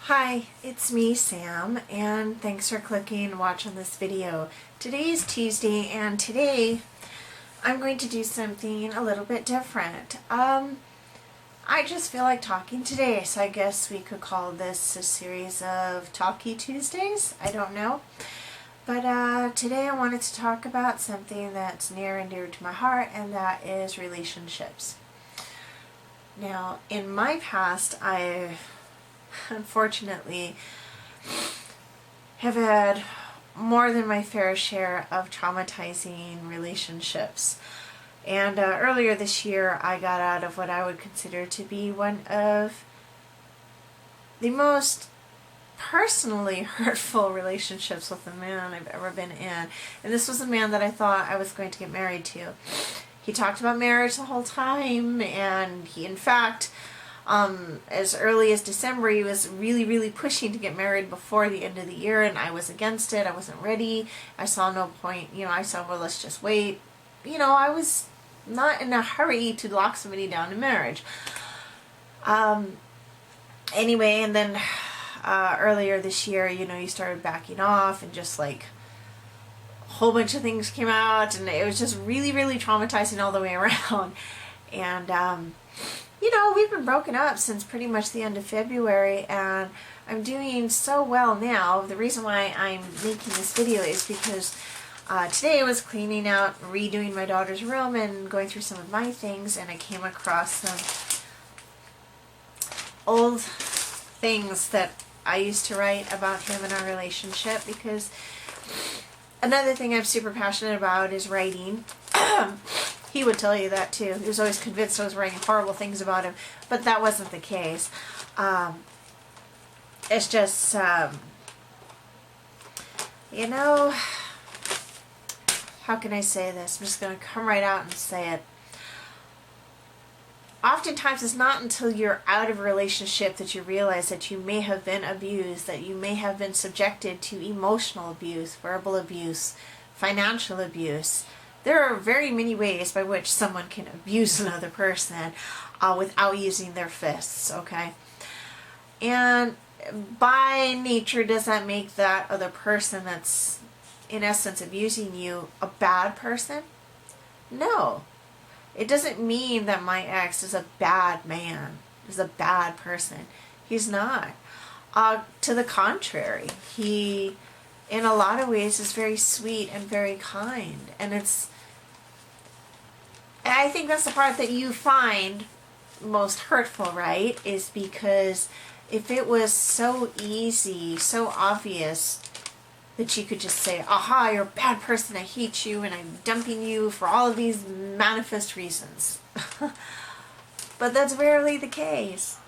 Hi, it's me, Sam, and thanks for clicking and watching this video. Today is Tuesday, and today I'm going to do something a little bit different. I just feel like talking today, so I guess we could call this a series of Talky Tuesdays. I don't know. But today I wanted to talk about something that's near and dear to my heart, and that is relationships. Now, in my past, I unfortunately have had more than my fair share of traumatizing relationships. And earlier this year I got out of what I would consider to be one of the most personally hurtful relationships with a man I've ever been in. And this was a man that I thought I was going to get married to. He talked about marriage the whole time, and he, in fact, as early as December, he was really pushing to get married before the end of the year, and I was against it. I wasn't ready. I saw no point. I saw, well, let's just wait. I was not in a hurry to lock somebody down in marriage. Anyway, and then earlier this year, you started backing off, and just like a whole bunch of things came out, and it was just really traumatizing all the way around. And we've been broken up since pretty much the end of February, and I'm doing so well now. The reason why I'm making this video is because today I was cleaning out, redoing my daughter's room, and going through some of my things, and I came across some old things that I used to write about him and our relationship, because another thing I'm super passionate about is writing. He would tell you that too. He was always convinced I was writing horrible things about him, but that wasn't the case. It's just, how can I say this? I'm just going to come right out and say it. Oftentimes it's not until you're out of a relationship that you realize that you may have been abused, that you may have been subjected to emotional abuse, verbal abuse, financial abuse. There are very many ways by which someone can abuse another person without using their fists, okay? And by nature, does that make that other person that's in essence abusing you a bad person? No. It doesn't mean that my ex is a bad man, is a bad person. He's not. To the contrary, he, in a lot of ways, is very sweet and very kind. And I think that's the part that you find most hurtful, right? Is because if it was so easy, so obvious that you could just say, aha, you're a bad person, I hate you, and I'm dumping you for all of these manifest reasons. But that's rarely the case.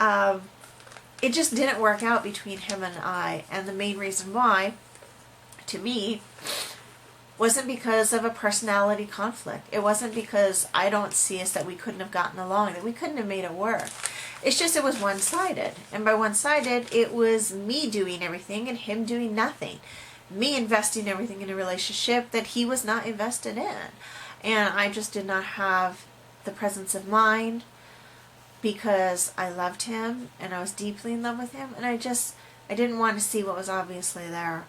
It just didn't work out between him and I, and the main reason why, to me, wasn't because of a personality conflict. It wasn't because I don't see us that we couldn't have gotten along, that we couldn't have made it work. It's just it was one-sided. And by one-sided, it was me doing everything and him doing nothing. Me investing everything in a relationship that he was not invested in. And I just did not have the presence of mind, because I loved him and I was deeply in love with him, and I didn't want to see what was obviously there.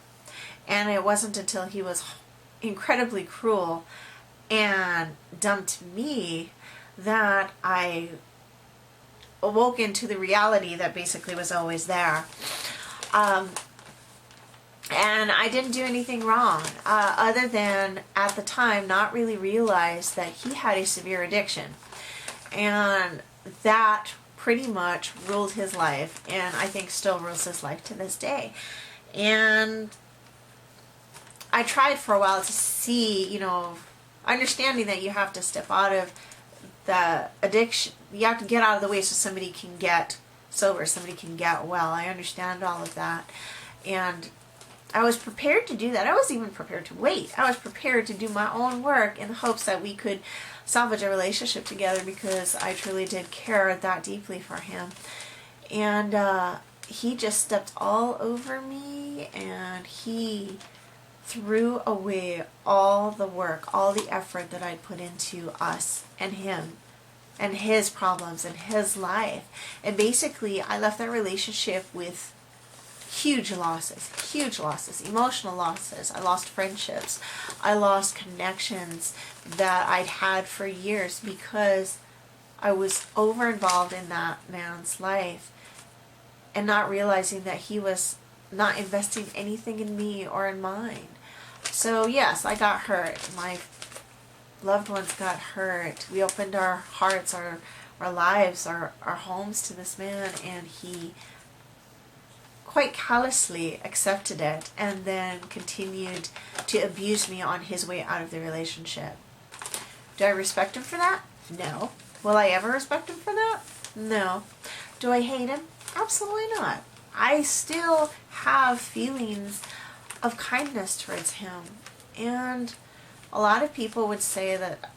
And it wasn't until he was incredibly cruel and dumped me that I awoke into the reality that basically was always there. And I didn't do anything wrong, other than at the time not really realize that he had a severe addiction, and that pretty much ruled his life, and I think still rules his life to this day. And I tried for a while to see, understanding that you have to step out of the addiction. You have to get out of the way so somebody can get sober, somebody can get well. I understand all of that. And I was prepared to do that. I was even prepared to wait. I was prepared to do my own work in the hopes that we could salvage a relationship together, because I truly did care that deeply for him. And he just stepped all over me, and he threw away all the work, all the effort that I'd put into us and him and his problems and his life. And basically, I left that relationship with huge losses, emotional losses. I lost friendships. I lost connections that I'd had for years because I was over involved in that man's life and not realizing that he was not investing anything in me or in mine. So yes, I got hurt. My loved ones got hurt. We opened our hearts, our lives, our homes to this man, and he quite callously accepted it and then continued to abuse me on his way out of the relationship. Do I respect him for that? No. Will I ever respect him for that? No. Do I hate him? Absolutely not. I still have feelings of kindness towards him. And a lot of people would say that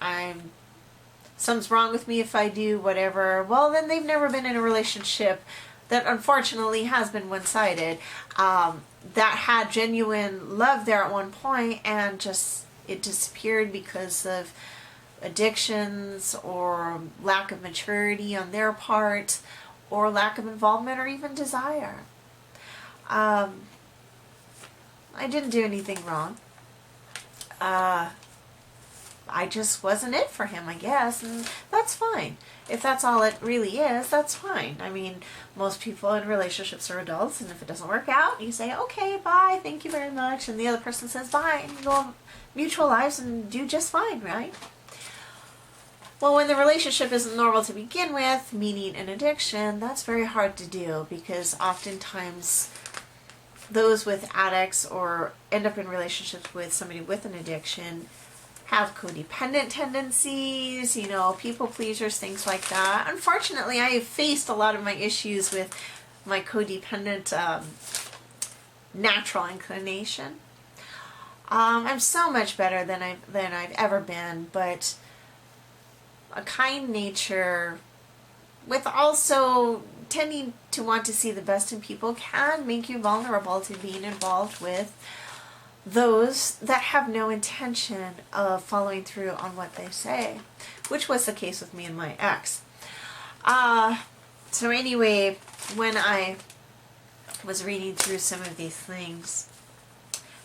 something's wrong with me if I do whatever. Well, then they've never been in a relationship that unfortunately has been one-sided, that had genuine love there at one point and just it disappeared because of addictions or lack of maturity on their part or lack of involvement or even desire. I didn't do anything wrong. I just wasn't it for him, I guess, and that's fine. If that's all it really is, that's fine. I mean, most people in relationships are adults, and if it doesn't work out, you say, okay, bye, thank you very much, and the other person says bye, and you go on mutual lives and do just fine, right? Well, when the relationship isn't normal to begin with, meaning an addiction, that's very hard to do because oftentimes those with addicts or end up in relationships with somebody with an addiction have codependent tendencies, people pleasers, things like that. Unfortunately, I have faced a lot of my issues with my codependent natural inclination. I'm so much better than I've ever been, but a kind nature with also tending to want to see the best in people can make you vulnerable to being involved with those that have no intention of following through on what they say, which was the case with me and my ex. So anyway, when I was reading through some of these things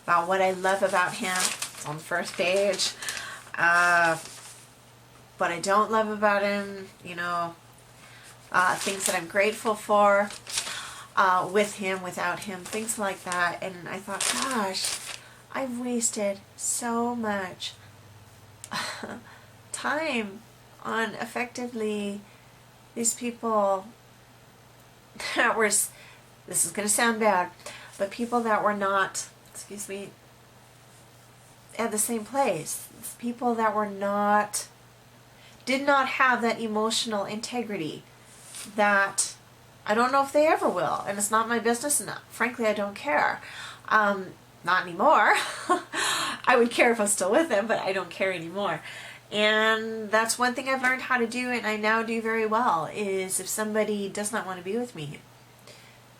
about what I love about him, it's on the first page, what I don't love about him, things that I'm grateful for with him, without him, things like that, and I thought, gosh, I've wasted so much time on effectively these people that were, this is going to sound bad, but people that were not, at the same place. People that did not have that emotional integrity that I don't know if they ever will, and it's not my business, and frankly I don't care. Not anymore. I would care if I was still with them, but I don't care anymore. And that's one thing I've learned how to do, and I now do very well, is if somebody does not want to be with me,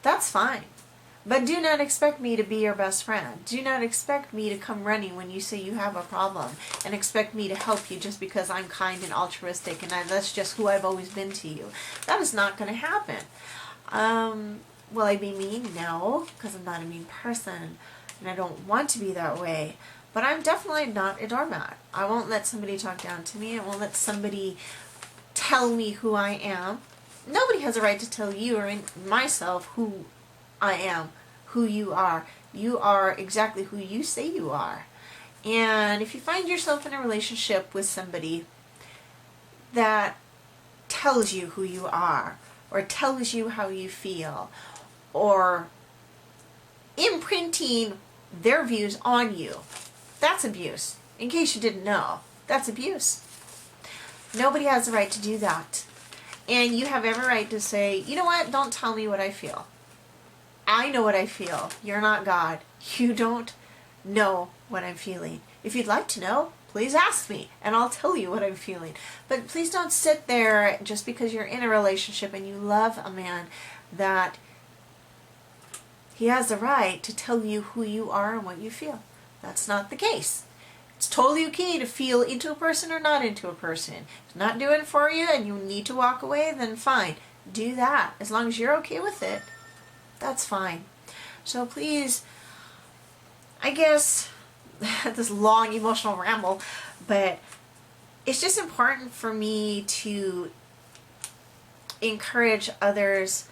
that's fine. But do not expect me to be your best friend. Do not expect me to come running when you say you have a problem and expect me to help you just because I'm kind and altruistic and that's just who I've always been to you. That is not going to happen. Will I be mean? No, because I'm not a mean person. And I don't want to be that way. But I'm definitely not a doormat. I won't let somebody talk down to me. I won't let somebody tell me who I am. Nobody has a right to tell you or myself who I am, who you are. You are exactly who you say you are. And if you find yourself in a relationship with somebody that tells you who you are, or tells you how you feel, or imprinting their views on you, that's abuse. In case you didn't know, that's abuse. Nobody has the right to do that. And you have every right to say, you know what, don't tell me what I feel. I know what I feel. You're not God. You don't know what I'm feeling. If you'd like to know, please ask me and I'll tell you what I'm feeling. But please don't sit there just because you're in a relationship and you love a man that he has the right to tell you who you are and what you feel. That's not the case. It's totally okay to feel into a person or not into a person. If it's not doing it for you and you need to walk away, then fine. Do that. As long as you're okay with it, that's fine. So please, I guess, this long emotional ramble, but it's just important for me to encourage others,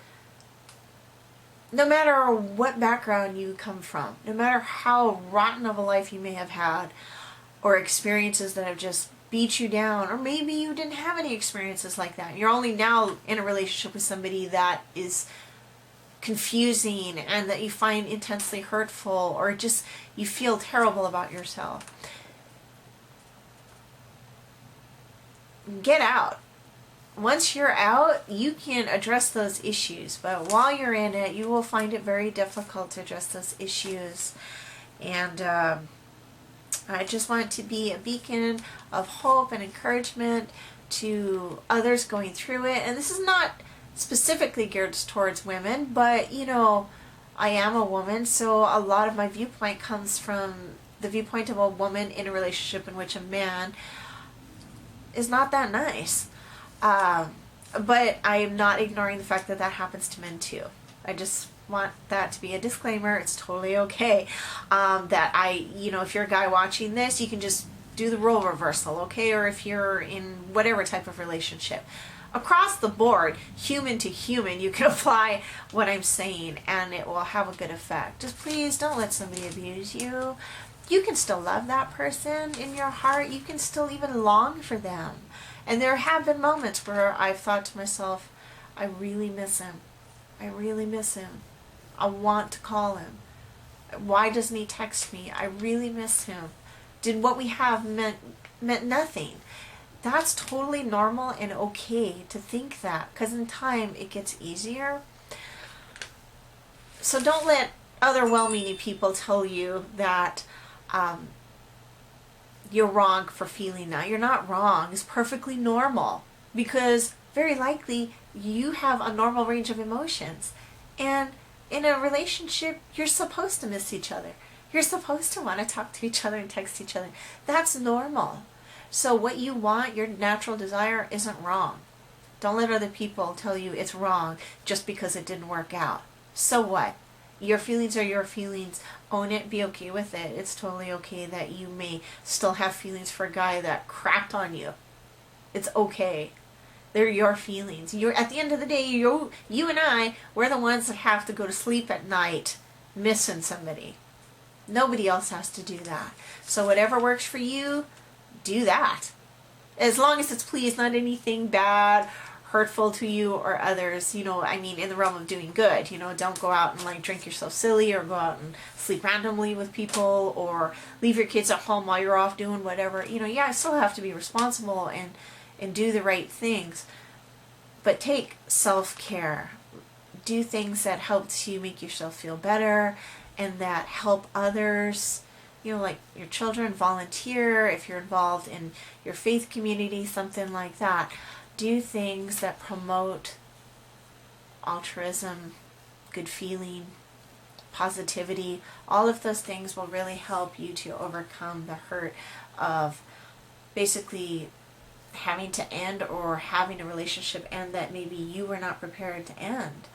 no matter what background you come from, no matter how rotten of a life you may have had, or experiences that have just beat you down, or maybe you didn't have any experiences like that. You're only now in a relationship with somebody that is confusing and that you find intensely hurtful, or just you feel terrible about yourself. Get out. Once you're out, you can address those issues, but while you're in it, you will find it very difficult to address those issues. And I just want to be a beacon of hope and encouragement to others going through it. And this is not specifically geared towards women, but you know, I am a woman, so a lot of my viewpoint comes from the viewpoint of a woman in a relationship in which a man is not that nice. But I am not ignoring the fact that that happens to men too. I just want that to be a disclaimer. It's totally okay. That if you're a guy watching this, you can just do the role reversal, okay? Or if you're in whatever type of relationship. Across the board, human to human, you can apply what I'm saying and it will have a good effect. Just please don't let somebody abuse you. You can still love that person in your heart. You can still even long for them. And there have been moments where I've thought to myself, I really miss him. I really miss him. I want to call him. Why doesn't he text me? I really miss him. Did what we have meant nothing? That's totally normal and okay to think that, because in time it gets easier. So don't let other well-meaning people tell you that you're wrong for feeling that. You're not wrong. It's perfectly normal, because very likely you have a normal range of emotions. And in a relationship, you're supposed to miss each other. You're supposed to want to talk to each other and text each other. That's normal. So what you want, your natural desire, isn't wrong. Don't let other people tell you it's wrong just because it didn't work out. So what? Your feelings are your feelings. Own it. Be okay with it. It's totally okay that you may still have feelings for a guy that crapped on you. It's okay. They're your feelings. You're, at the end of the day, you and I, we're the ones that have to go to sleep at night missing somebody. Nobody else has to do that. So whatever works for you, do that. As long as it's please, not anything bad, hurtful to you or others, in the realm of doing good. Don't go out and drink yourself silly, or go out and sleep randomly with people, or leave your kids at home while you're off doing whatever. I still have to be responsible and do the right things. But take self-care. Do things that help to make yourself feel better and that help others. Like your children, volunteer if you're involved in your faith community, something like that. Do things that promote altruism, good feeling, positivity. All of those things will really help you to overcome the hurt of basically having to end, or having a relationship end that maybe you were not prepared to end.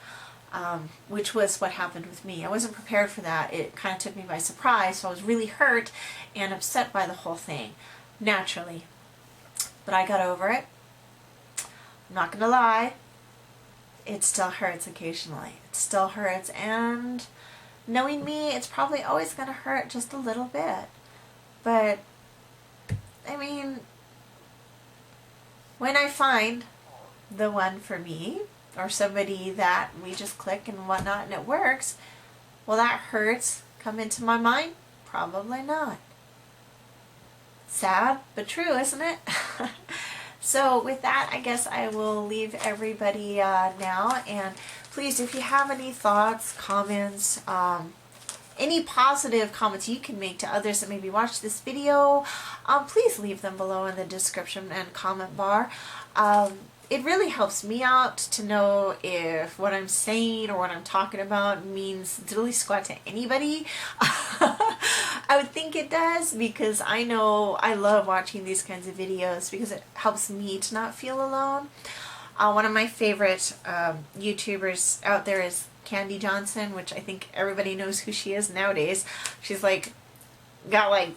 Which was what happened with me. I wasn't prepared for that. It kind of took me by surprise, so I was really hurt and upset by the whole thing, naturally. But I got over it. I'm not going to lie. It still hurts occasionally. It still hurts, and knowing me, it's probably always going to hurt just a little bit. But, when I find the one for me, or somebody that we just click and whatnot and it works, will that hurts come into my mind? Probably not. Sad, but true, isn't it? So with that, I guess I will leave everybody now. And please, if you have any thoughts, comments, any positive comments you can make to others that maybe watch this video, please leave them below in the description and comment bar. It really helps me out to know if what I'm saying or what I'm talking about means diddly squat to anybody. I would think it does, because I know I love watching these kinds of videos because it helps me to not feel alone. One of my favorite YouTubers out there is Candy Johnson, which I think everybody knows who she is nowadays. She's like got like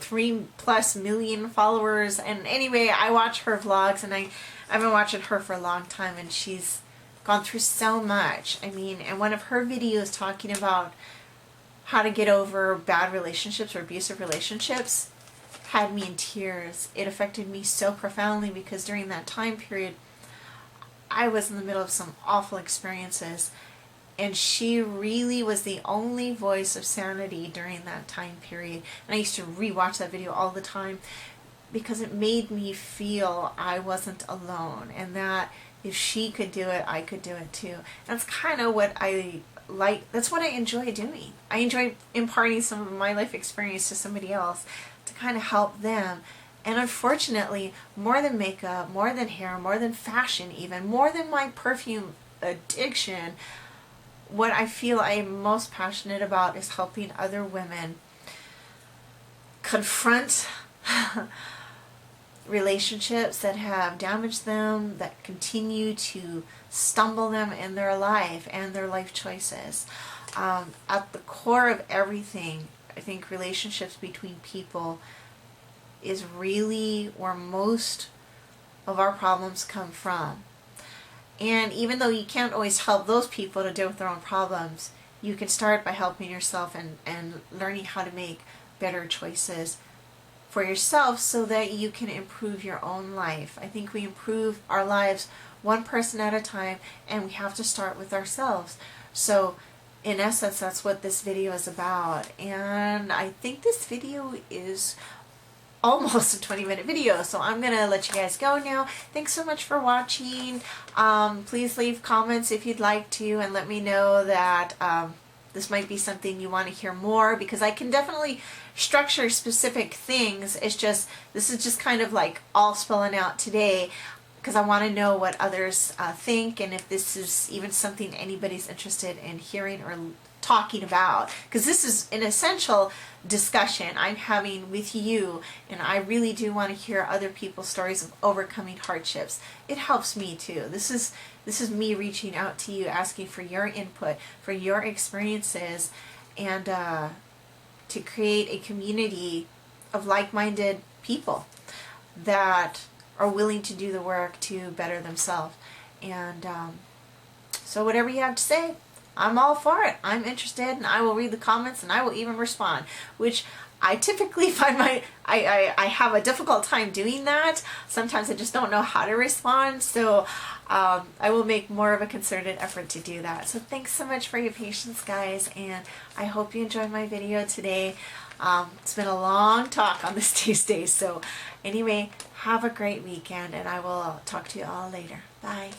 3+ million followers, and anyway, I watch her vlogs, and I've been watching her for a long time, and she's gone through so much. I mean, and one of her videos talking about how to get over bad relationships or abusive relationships had me in tears. It affected me so profoundly because during that time period I was in the middle of some awful experiences, and she really was the only voice of sanity during that time period. And I used to rewatch that video all the time because it made me feel I wasn't alone, and that if she could do it, I could do it too. That's kind of what I like. That's what I enjoy doing. I enjoy imparting some of my life experience to somebody else to kind of help them. And unfortunately, more than makeup, more than hair, more than fashion even, more than my perfume addiction, what I feel I am most passionate about is helping other women confront relationships that have damaged them, that continue to stumble them in their life and their life choices. At the core of everything, I think relationships between people is really where most of our problems come from. And even though you can't always help those people to deal with their own problems, you can start by helping yourself and learning how to make better choices for yourself so that you can improve your own life. I think we improve our lives one person at a time, and we have to start with ourselves. So in essence, that's what this video is about. And I think this video is almost a 20-minute video, so I'm gonna let you guys go now. Thanks so much for watching. Please leave comments if you'd like to, and let me know that this might be something you want to hear more, because I can definitely structure specific things. It's just, this is just kind of like all spelling out today because I want to know what others think, and if this is even something anybody's interested in hearing or talking about, because this is an essential discussion I'm having with you, and I really do want to hear other people's stories of overcoming hardships. It helps me too. This is me reaching out to you, asking for your input, for your experiences, and to create a community of like-minded people that are willing to do the work to better themselves. And so whatever you have to say, I'm all for it. I'm interested, and I will read the comments, and I will even respond, which I typically find I have a difficult time doing that. Sometimes I just don't know how to respond, so I will make more of a concerted effort to do that. So thanks so much for your patience, guys, and I hope you enjoyed my video today. It's been a long talk on this Tuesday, so anyway, have a great weekend, and I will talk to you all later. Bye.